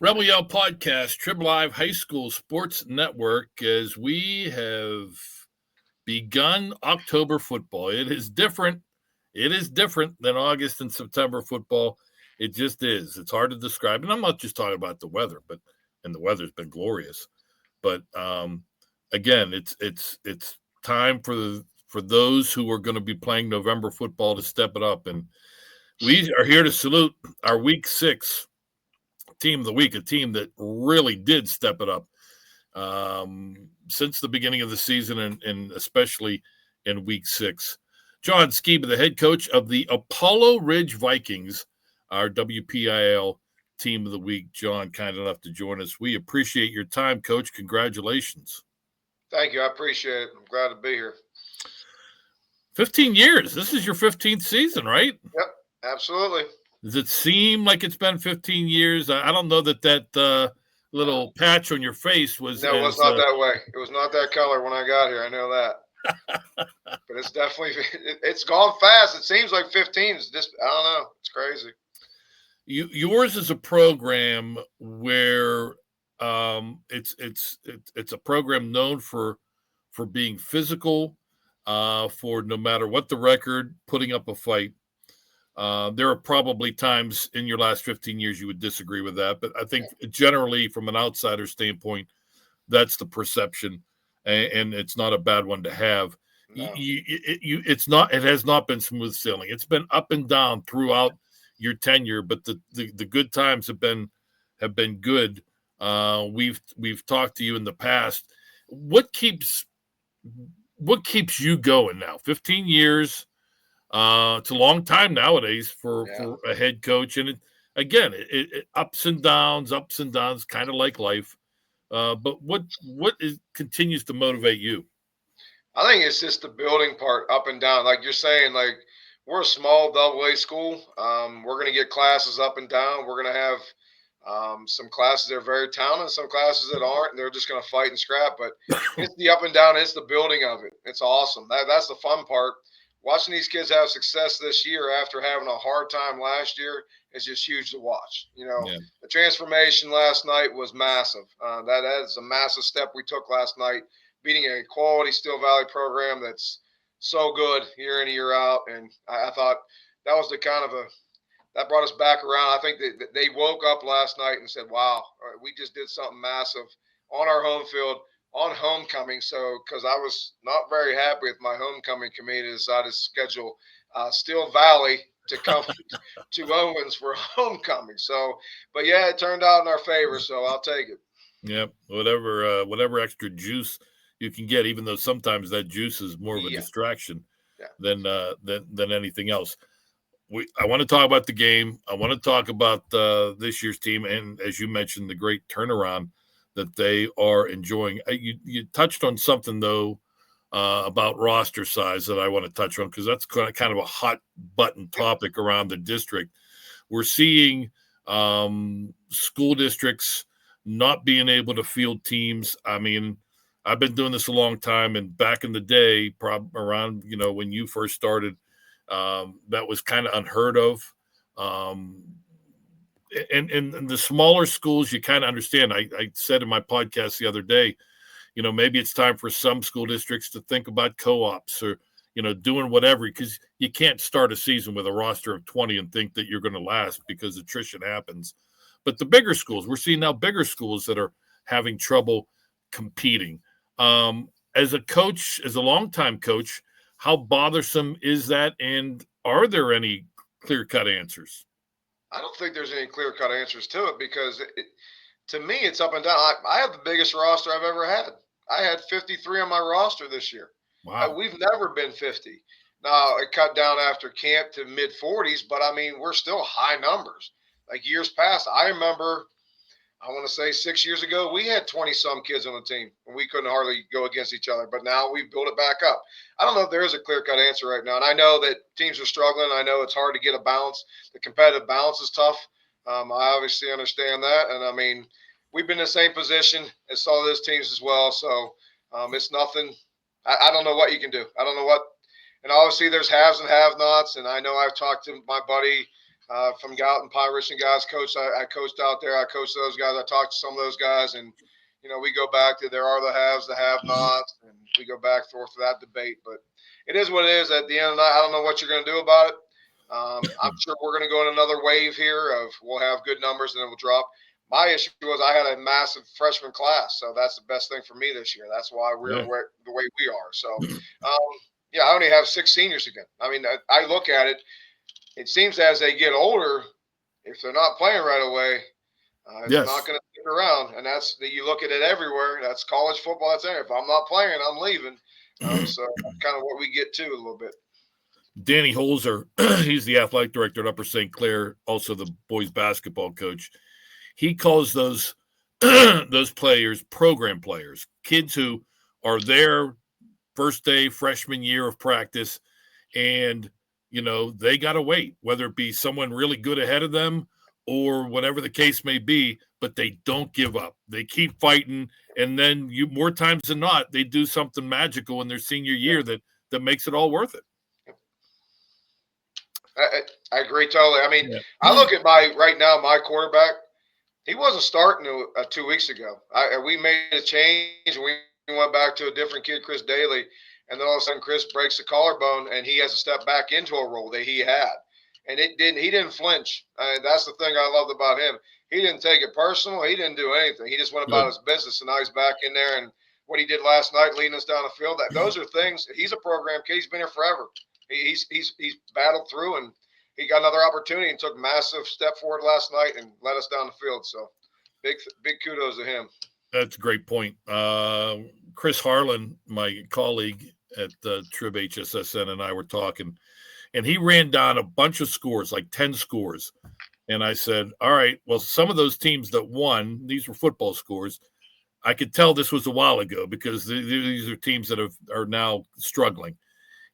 Rebel Yell Podcast, Trib Live High School Sports Network, as we have begun October football. It is different. It is different than August and September football. It just is. It's hard to describe. And I'm not just talking about the weather, and the weather's been glorious. But again, it's time for those who are going to be playing November football to step it up. And we are here to salute our Week 6 team of the week, a team that really did step it up since the beginning of the season, and especially in Week 6. John Skiba, the head coach of the Apollo-Ridge Vikings, our WPIAL team of the week. John, kind enough to join us. We appreciate your time, Coach. Congratulations. Thank you. I appreciate it. I'm glad to be here. 15 years. This is your 15th season, right? Yep, absolutely. Does it seem like it's been 15 years? I don't know that little patch on your face was. No, it was not that way. It was not that color when I got here. I know that. But it's definitely, it's gone fast. It seems like 15 is just, I don't know. It's crazy. Yours is a program where it's a program known for being physical, for no matter what the record, putting up a fight. There are probably times in your last 15 years you would disagree with that, but I think generally from an outsider standpoint, that's the perception, and it's not a bad one to have. No. It has not been smooth sailing. It's been up and down throughout your tenure, but the good times have been good. We've talked to you in the past. What keeps you going now? 15 years. It's a long time nowadays for a head coach, and it ups and downs, kind of like life. But what continues to motivate you? I think it's just the building part, up and down. Like you're saying, like we're a small AA school. We're going to get classes up and down. We're going to have some classes that are very talented, some classes that aren't, and they're just going to fight and scrap. But it's the up and down. It's the building of it. It's awesome. That's the fun part. Watching these kids have success this year after having a hard time last year is just huge to watch. The transformation last night was massive. That is a massive step we took last night, beating a quality Steel Valley program that's so good year in and year out. And I thought that was the kind of that brought us back around. I think they woke up last night and said, wow, we just did something massive on our home field on homecoming. So, because I was not very happy with my homecoming committee, decided to schedule Steel Valley to come to Owens for homecoming. So, but yeah, it turned out in our favor. So I'll take it. Yep. Whatever extra juice you can get, even though sometimes that juice is more of a distraction than anything else. I want to talk about the game. I want to talk about this year's team, and as you mentioned, the great turnaround that they are enjoying. You touched on something though about roster size that I want to touch on, because that's kind of a hot button topic around the district. We're seeing school districts not being able to field teams. I mean, I've been doing this a long time, and back in the day, around when you first started, that was kind of unheard of. And the smaller schools, you kind of understand. I said in my podcast the other day, maybe it's time for some school districts to think about co-ops or, doing whatever, because you can't start a season with a roster of 20 and think that you're going to last, because attrition happens. But the bigger schools, we're seeing now bigger schools that are having trouble competing. As a coach, as a longtime coach, how bothersome is that? And are there any clear-cut answers? I don't think there's any clear-cut answers to it, because to me, it's up and down. I have the biggest roster I've ever had. I had 53 on my roster this year. Wow. We've never been 50. Now, it cut down after camp to mid-40s, but, I mean, we're still high numbers. Like years past, I remember, I want to say 6 years ago, we had 20-some kids on the team, and we couldn't hardly go against each other. But now we've built it back up. I don't know if there is a clear-cut answer right now. And I know that teams are struggling. I know it's hard to get a balance. The competitive balance is tough. I obviously understand that. And, I mean, we've been in the same position as some of those teams as well. So it's nothing. I don't know what you can do. I don't know what. And obviously there's haves and have-nots. And I know I've talked to my buddy from Gallatin, Pine Richland guys. I coached out there. I coached those guys. I talked to some of those guys, and we go back to there are the haves, the have-nots, and we go back and forth to that debate. But it is what it is. At the end of the night, I don't know what you're going to do about it. I'm sure we're going to go in another wave here of we'll have good numbers and it will drop. My issue was I had a massive freshman class, so that's the best thing for me this year. That's why we're the way we are. So, I only have 6 seniors again. I mean, I look at it. It seems as they get older, if they're not playing right away, it's not going to stick around. And you look at it everywhere. That's college football. That's there. If I'm not playing, I'm leaving. So that's kind of what we get to a little bit. Danny Holzer, he's the athletic director at Upper St. Clair, also the boys basketball coach. He calls those those players program players, kids who are there first day freshman year of practice, and they got to wait, whether it be someone really good ahead of them or whatever the case may be, but they don't give up. They keep fighting, and then more times than not, they do something magical in their senior year that makes it all worth it. I agree totally. I mean, I look at my quarterback. He wasn't starting 2 weeks ago. We made a change, and we went back to a different kid, Chris Daly, and then all of a sudden Chris breaks the collarbone, and he has to step back into a role that he had, and he didn't flinch. That's the thing I loved about him. He didn't take it personal. He didn't do anything. He just went about his business, and now he's back in there. And what he did last night, leading us down the field, those are things. He's a program kid. He's been here forever. He's battled through, and he got another opportunity and took a massive step forward last night and led us down the field. So big kudos to him. That's a great point. Chris Harlan, my colleague at Trib HSSN, and I were talking, and he ran down a bunch of scores, like 10 scores. And I said, all right, well, some of those teams that won, these were football scores. I could tell this was a while ago because these are teams that are now struggling.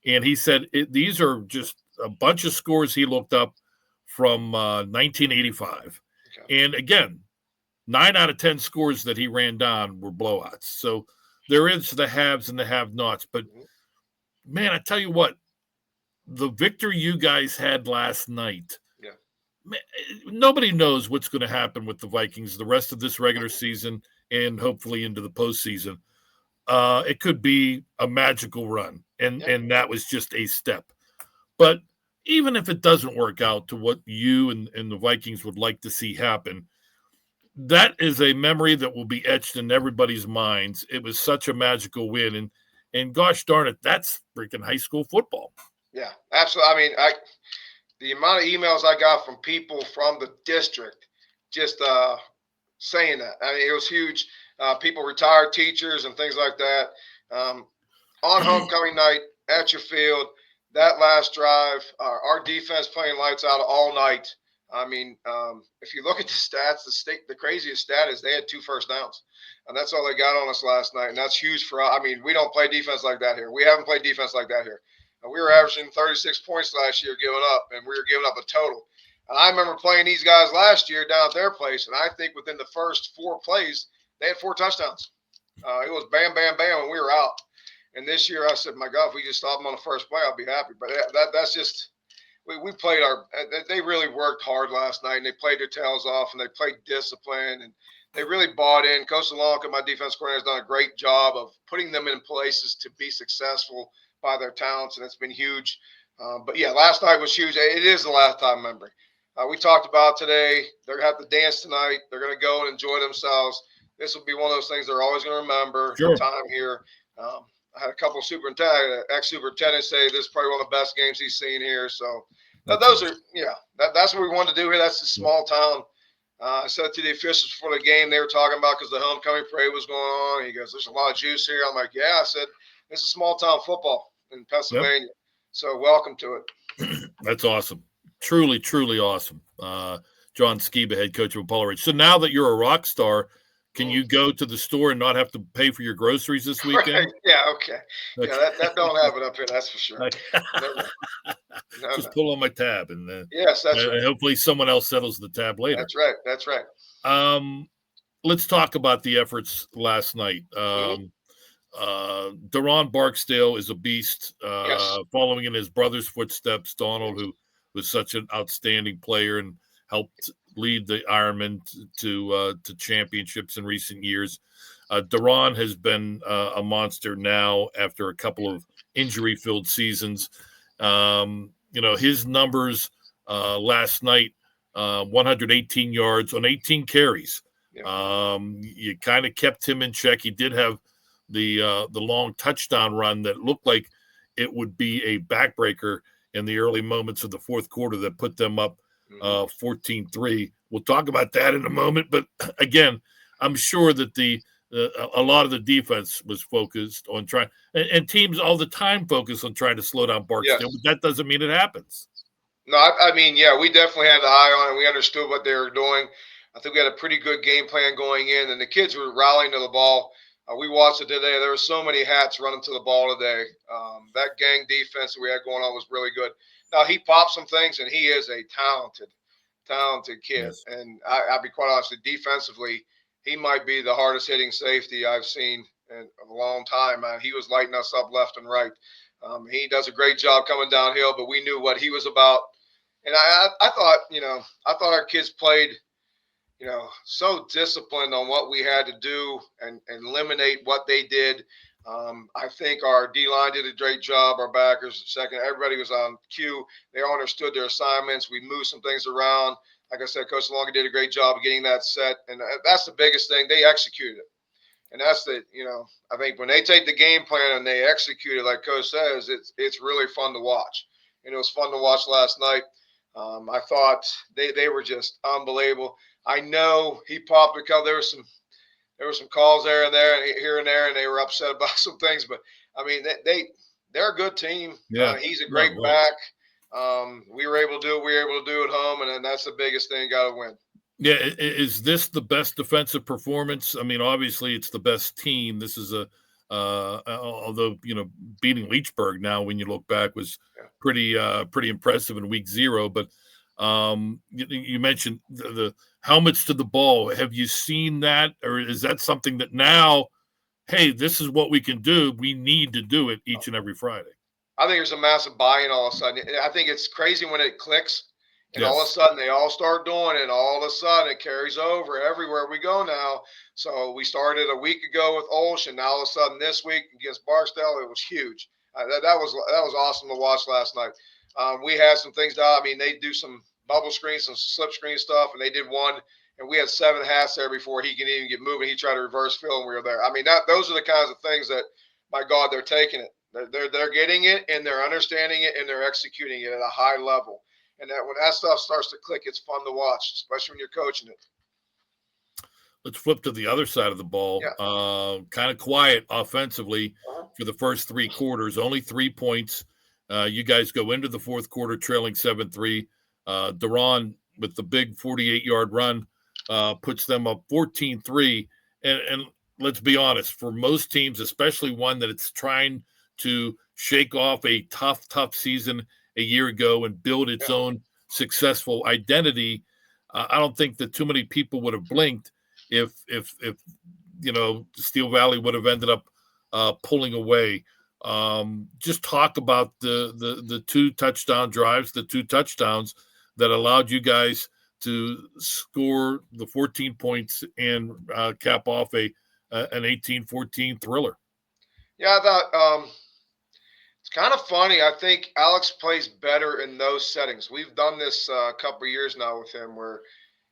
And he said these are just a bunch of scores he looked up from 1985. Okay. And again, 9 out of 10 scores that he ran down were blowouts. So there is the haves and the have-nots. But, man, I tell you what, the victory you guys had last night, man, nobody knows what's going to happen with the Vikings the rest of this regular season and hopefully into the postseason. It could be a magical run, and that was just a step. But even if it doesn't work out to what you and the Vikings would like to see happen, that is a memory that will be etched in everybody's minds. It was such a magical win, and gosh darn it, that's freaking high school football. Yeah, absolutely. I mean, the amount of emails I got from people from the district just saying that. I mean, it was huge. People, retired teachers and things like that. On homecoming night at your field, that last drive, our defense playing lights out all night. I mean, if you look at the stats, the craziest stat is they had 2 first downs, and that's all they got on us last night, and that's huge for us. I mean, we don't play defense like that here. We haven't played defense like that here. We were averaging 36 points last year giving up, and we were giving up a total. And I remember playing these guys last year down at their place, and I think within the first 4 plays, they had 4 touchdowns. It was bam, bam, bam, and we were out. And this year I said, my God, if we just stop them on the first play, I'll be happy. But that's just – we played they really worked hard last night, and they played their tails off, and they played discipline, and they really bought in. Coach Alonka, my defense coordinator, has done a great job of putting them in places to be successful by their talents, and it's been huge. But, yeah, last night was huge. It is the last time memory. We talked about today. They're going to have to dance tonight. They're going to go and enjoy themselves. This will be one of those things they're always going to remember. Sure. The time here. I had a couple of ex-superintendents say this is probably one of the best games he's seen here. So those are, that's what we wanted to do here. That's a small town. I said to the officials before the game, they were talking about because the homecoming parade was going on. He goes, there's a lot of juice here. I'm like, yeah. I said, this is small town football in Pennsylvania. Yep. So welcome to it. That's awesome. Truly, truly awesome. John Skiba, head coach of Apollo-Ridge. So now that you're a rock star, can you go to the store and not have to pay for your groceries this weekend? Right. Yeah, okay. Yeah, that don't happen up here, that's for sure. Just pull on my tab, and yes, that's right. Hopefully someone else settles the tab later. That's right. Let's talk about the efforts last night. Deron Barksdale is a beast, following in his brother's footsteps. Donald, who was such an outstanding player and helped lead the Ironmen to championships in recent years. Duran has been a monster now after a couple of injury-filled seasons. His numbers last night, 118 yards on 18 carries. You kind of kept him in check. He did have the long touchdown run that looked like it would be a backbreaker in the early moments of the fourth quarter that put them up 14-3. We'll talk about that in a moment. But again, I'm sure that a lot of the defense was focused on trying, and teams all the time focus on trying to slow down Barksdale, but that doesn't mean it happens. No, I mean, yeah, we definitely had the eye on it. We understood what they were doing. I think we had a pretty good game plan going in, and the kids were rallying to the ball. We watched it today. There were so many hats running to the ball today. That gang defense that we had going on was really good. Now, he popped some things, and he is a talented kid. Yes. And I'll be quite honest, defensively, he might be the hardest hitting safety I've seen in a long time. He was lighting us up left and right. He does a great job coming downhill, but we knew what he was about. And I thought our kids played, so disciplined on what we had to do and eliminate what they did. I think our D-line did a great job. Our backers, second, everybody was on cue. They all understood their assignments. We moved some things around. Like I said, Coach Longa did a great job of getting that set. And that's the biggest thing. They executed it. And that's I think when they take the game plan and they execute it, like Coach says, it's really fun to watch. And it was fun to watch last night. I thought they were just unbelievable. I know he popped a couple. There were some calls there and there, and they were upset about some things. But I mean, they're a good team. Yeah, he's a great back. We were able to do what we were able to do at home, and that's the biggest thing. Got to win. Yeah, is this the best defensive performance? I mean, obviously it's the best team. This is although beating Leechburg now, when you look back, was pretty impressive in week 0. But you mentioned the helmets to the ball. Have you seen that, or is that something that now, hey, this is what we can do? We need to do it each and every Friday. I think there's a massive buy-in all of a sudden. I think it's crazy when it clicks. And all of a sudden, they all start doing it. And all of a sudden, it carries over everywhere we go now. So we started a week ago with Olsh, and now all of a sudden this week against Barksdale, it was huge. That was awesome to watch last night. We had some things down. I mean, they do some bubble screen, some slip screen stuff, and they did one. And we had 7 hats there before he can even get moving. He tried to reverse fill, and we were there. I mean, those are the kinds of things that, my God, they're taking it. They're getting it, and they're understanding it, and they're executing it at a high level. And that when that stuff starts to click, it's fun to watch, especially when you're coaching it. Let's flip to the other side of the ball. Kind of quiet offensively for the first 3 quarters. Only 3 points. You guys go into the fourth quarter trailing 7-3. Duran, with the big 48-yard run, puts them up 14-3. And let's be honest, for most teams, especially one that it's trying to shake off a tough season a year ago and build its own successful identity, I don't think that too many people would have blinked if Steel Valley would have ended up pulling away. Just talk about the 2 touchdown drives, the 2 touchdowns that allowed you guys to score the 14 points and cap off an 18-14 thriller. Yeah, I thought it's kind of funny. I think Alex plays better in those settings. We've done this a couple of years now with him, where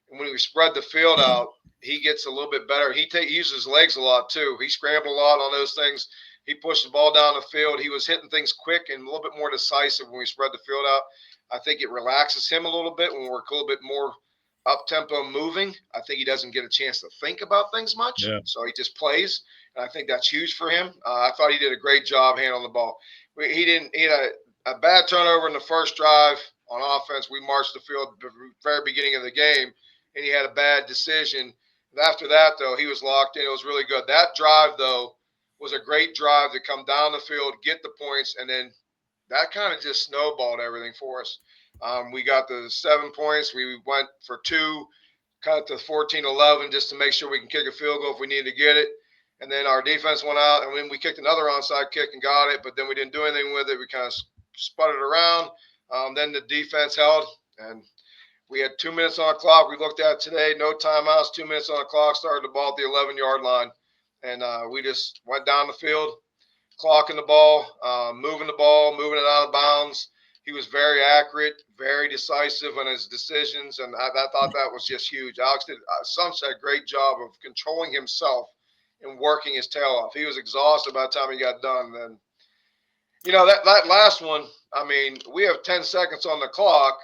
when we spread the field out, he gets a little bit better. He uses his legs a lot too. He scrambled a lot on those things. He pushed the ball down the field. He was hitting things quick and a little bit more decisive when we spread the field out. I think it relaxes him a little bit when we're a little bit more up-tempo moving. I think he doesn't get a chance to think about things much, so he just plays. And I think that's huge for him. I thought he did a great job handling the ball. He had a bad turnover in the first drive on offense. We marched the field at the very beginning of the game, and he had a bad decision. And after that, though, he was locked in. It was really good. That drive, though, was a great drive to come down the field, get the points, and then that kind of just snowballed everything for us. We got the 7 points. We went for 2, cut to 14-11 just to make sure we can kick a field goal if we needed to get it. And then our defense went out, and then we kicked another onside kick and got it, but then we didn't do anything with it. We kind of sputtered around. Then the defense held, and we had 2 minutes on the clock. We looked at today, no timeouts, 2 minutes on the clock, started the ball at the 11-yard line. And we just went down the field, clocking the ball, moving it out of bounds. He was very accurate, very decisive in his decisions, and I thought that was just huge. Alex did a great job of controlling himself and working his tail off. He was exhausted by the time he got done. Then, that last one, I mean, we have 10 seconds on the clock,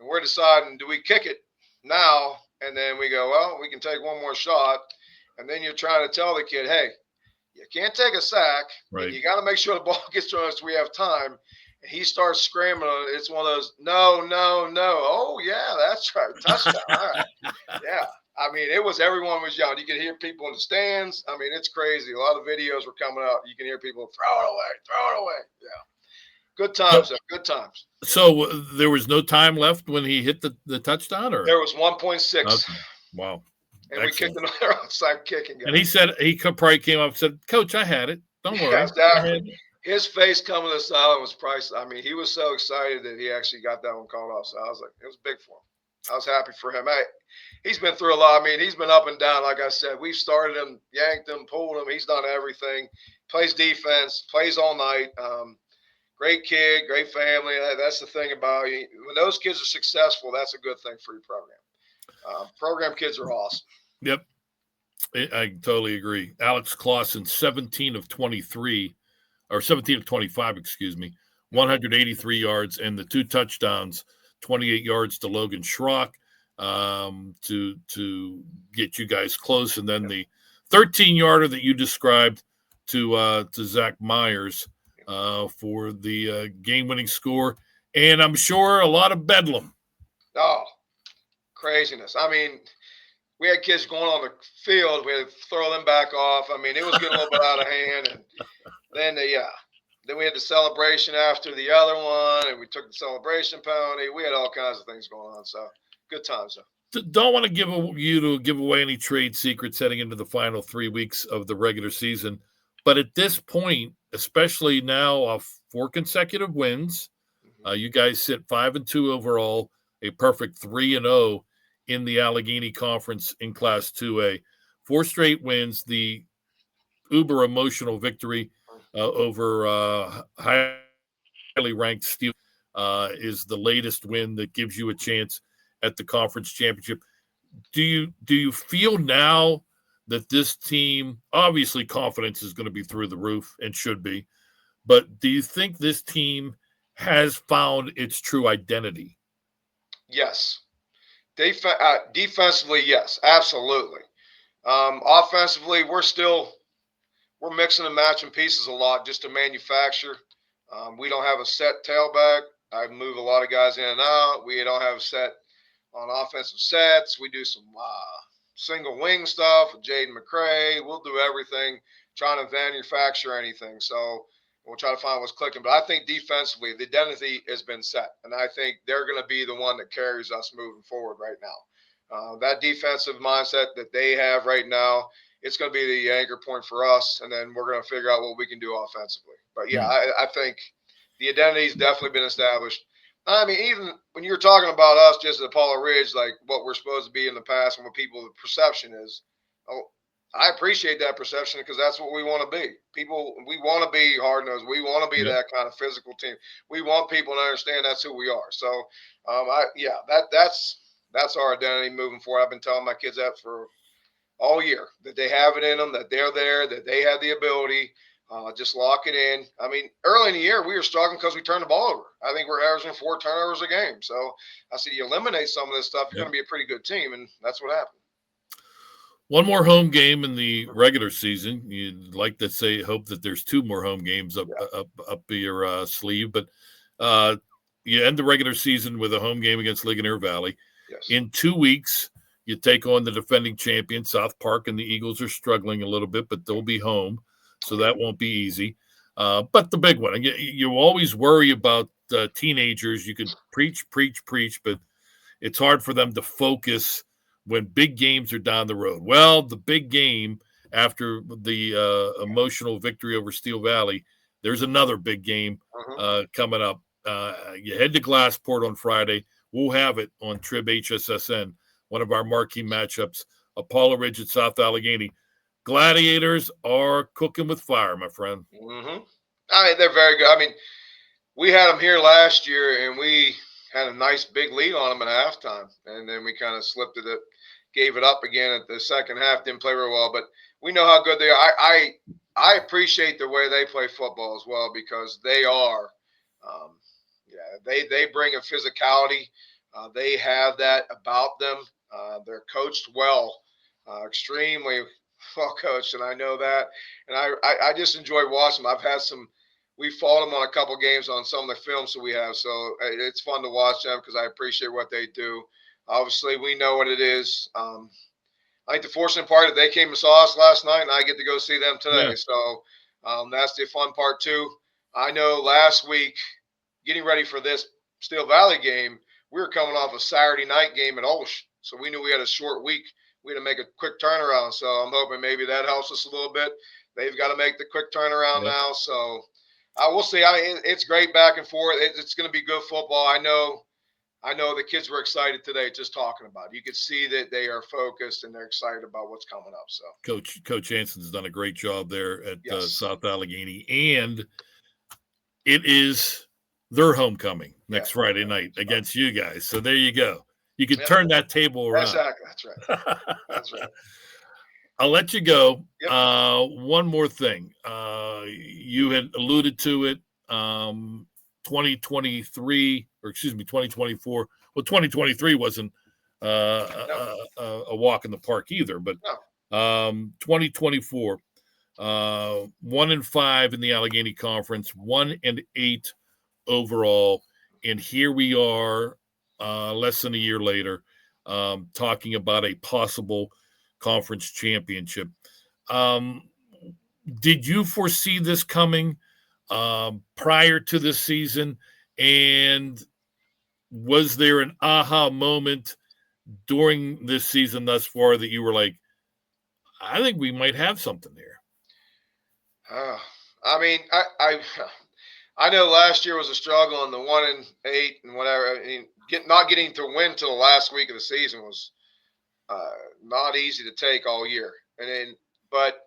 and we're deciding, do we kick it now? And then we go, well, we can take one more shot. And then you're trying to tell the kid, hey, you can't take a sack. Right. And you got to make sure the ball gets to us so we have time. And he starts scrambling. It's one of those, no. Oh, yeah, that's right. Touchdown. All right. Yeah. I mean, everyone was yelling. You could hear people in the stands. I mean, it's crazy. A lot of videos were coming out. You can hear people, throw it away. Yeah. Good times, good times. So there was no time left when he hit the touchdown? Or there was 1.6. Okay. Wow. And excellent. We kicked another outside kicking. And he said, he probably came up and said, Coach, I had it. Don't worry. Exactly. His face coming to the sideline was priceless. I mean, he was so excited that he actually got that one called off. So I was like, it was big for him. I was happy for him. He's been through a lot. I mean, he's been up and down. Like I said, we've started him, yanked him, pulled him. He's done everything. Plays defense, plays all night. Great kid, great family. That's the thing about you. When those kids are successful, that's a good thing for your program. Program kids are awesome. Yep. I totally agree. Alex Clausen, 17 of 23, or 17 of 25, 183 yards, and the 2 touchdowns, 28 yards to Logan Schrock to get you guys close, and then the 13-yarder that you described to Zach Myers for the game-winning score, and I'm sure a lot of bedlam. Oh, craziness. I mean, we had kids going on the field. We had to throw them back off. I mean, it was getting a little bit out of hand. And then, then we had the celebration after the other one, and we took the celebration penalty. We had all kinds of things going on. So, good times, though. Don't want to give away any trade secrets heading into the final 3 weeks of the regular season. But at this point, especially now off 4 consecutive wins, you guys sit 5-2 overall, a perfect 3-0 in the Allegheny Conference in Class 2A. 4 straight wins, the uber emotional victory over highly ranked Steel is the latest win that gives you a chance at the conference championship. Do you feel now that this team, obviously confidence is going to be through the roof and should be, but do you think this team has found its true identity? Yes. Defensively, yes, absolutely. Offensively, we're mixing and matching pieces a lot just to manufacture. We don't have a set tailback. I move a lot of guys in and out. We don't have a set on offensive sets. We do some single wing stuff with Jaden McCray. We'll do everything, trying to manufacture anything. So we'll try to find what's clicking. But I think defensively, the identity has been set. And I think they're going to be the one that carries us moving forward right now. That defensive mindset that they have right now, it's going to be the anchor point for us. And then we're going to figure out what we can do offensively. But, yeah, I think the identity has definitely been established. I mean, even when you're talking about us just at Apollo-Ridge, like what we're supposed to be in the past and what people's perception is, I appreciate that perception because that's what we want to be. People, we want to be hard-nosed. We want to be that kind of physical team. We want people to understand that's who we are. So, that's our identity moving forward. I've been telling my kids that for all year, that they have it in them, that they're there, that they have the ability. Just lock it in. I mean, early in the year, we were struggling because we turned the ball over. I think we're averaging 4 turnovers a game. So I said, you eliminate some of this stuff, you're going to be a pretty good team, and that's what happened. One more home game in the regular season. You'd like to say, hope that there's 2 more home games up your sleeve, but you end the regular season with a home game against Ligonier Valley. Yes. In 2 weeks, you take on the defending champion, South Park, and the Eagles are struggling a little bit, but they'll be home, so that won't be easy. But the big one, you always worry about teenagers. You can preach, but it's hard for them to focus when big games are down the road. Well, the big game after the emotional victory over Steel Valley, there's another big game coming up. you head to Glassport on Friday. We'll have it on Trib HSSN, one of our marquee matchups, Apollo-Ridge at South Allegheny. Gladiators are cooking with fire, my friend. Mm-hmm. I mean, they're very good. I mean, we had them here last year, and we had a nice big lead on them at halftime, and then we kind of slipped it, gave it up again at the second half. Didn't play very well, but we know how good they are. I appreciate the way they play football as well, because they are, they bring a physicality. They have that about them. They're coached well, extremely well coached, and I know that. And I just enjoy watching them. I've had some. We fought them on a couple games on some of the films that we have, so it's fun to watch them because I appreciate what they do. Obviously, we know what it is. I think the fortunate part is they came and saw us last night, and I get to go see them today. Yeah. So that's the fun part too. I know last week, getting ready for this Steel Valley game, we were coming off a Saturday night game at Olsh, so we knew we had a short week. We had to make a quick turnaround, so I'm hoping maybe that helps us a little bit. They've got to make the quick turnaround now, so we'll see. I mean, it's great back and forth. It's going to be good football. I know the kids were excited today just talking about it. You could see that they are focused and they're excited about what's coming up. So Coach Hanson's done a great job there at South Allegheny, and it is their homecoming next Friday night against you guys. So there you go. You can turn that table around. Exactly. That's right. That's right. I'll let you go. Yep. One more thing. You had alluded to it. 2023, or excuse me, 2024. Well, 2023 wasn't a walk in the park either, but 2024, 1-5 in the Allegheny Conference, 1-8 overall, and here we are, less than a year later, talking about a possible conference championship. Did you foresee this coming prior to this season? And was there an aha moment during this season thus far that you were like, I think we might have something here? I mean, I know last year was a struggle on the 1-8 and whatever. I mean, not getting to win till the last week of the season was not easy to take all year. But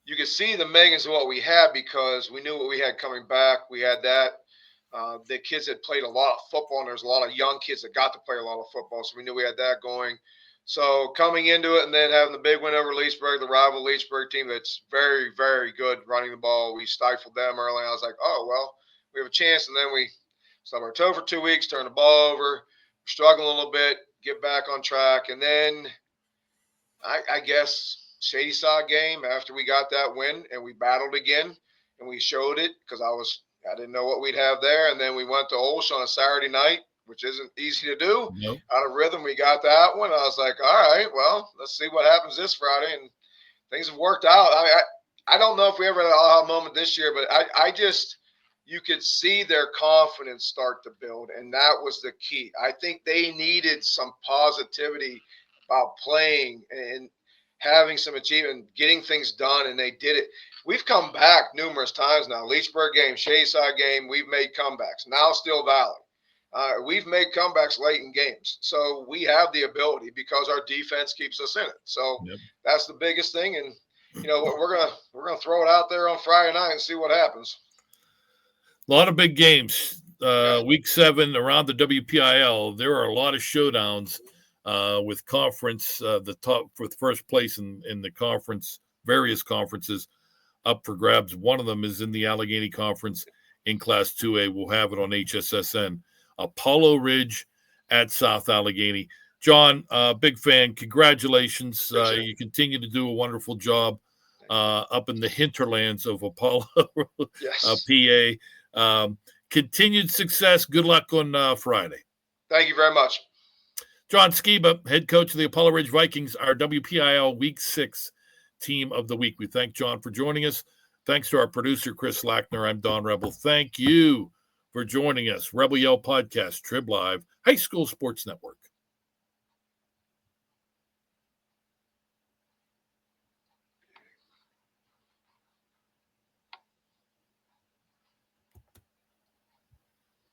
you could see the makings of what we had because we knew what we had coming back. We had that. The kids had played a lot of football, and there's a lot of young kids that got to play a lot of football, so we knew we had that going. So coming into it and then having the big win over Leechburg, the rival Leechburg team that's very, very good running the ball. We stifled them early. I was like, oh, well, we have a chance. And then we stubbed our toe for 2 weeks, turned the ball over, struggled a little bit, get back on track. And then I guess Shady Side game after we got that win and we battled again and we showed it because I didn't know what we'd have there. And then we went to Olsh on a Saturday night, which isn't easy to do. Nope. Out of rhythm, we got that one. I was like, all right, well, let's see what happens this Friday. And things have worked out. I don't know if we ever had an aha moment this year, but I just – you could see their confidence start to build, and that was the key. I think they needed some positivity about playing and having some achievement, getting things done, and they did it. We've come back numerous times now. Leechburg game, Shayside game, we've made comebacks. Now Steel Valley. We've made comebacks late in games. So we have the ability because our defense keeps us in it. So That's the biggest thing. And, we're gonna throw it out there on Friday night and see what happens. A lot of big games. Week 7 around the WPIAL. There are a lot of showdowns with conference, the top with first place in the conference, various conferences up for grabs. One of them is in the Allegheny Conference in Class 2A. We'll have it on HSSN. Apollo-Ridge at South Allegheny. John, big fan. Congratulations. You continue to do a wonderful job up in the hinterlands of Apollo, PA. Continued success. Good luck on Friday. Thank you very much. John Skiba, head coach of the Apollo-Ridge Vikings, our WPIAL Week 6 Team of the Week. We thank John for joining us. Thanks to our producer, Chris Lackner. I'm Don Rebel. Thank you for joining us. Rebel Yell Podcast, Trib Live, High School Sports Network.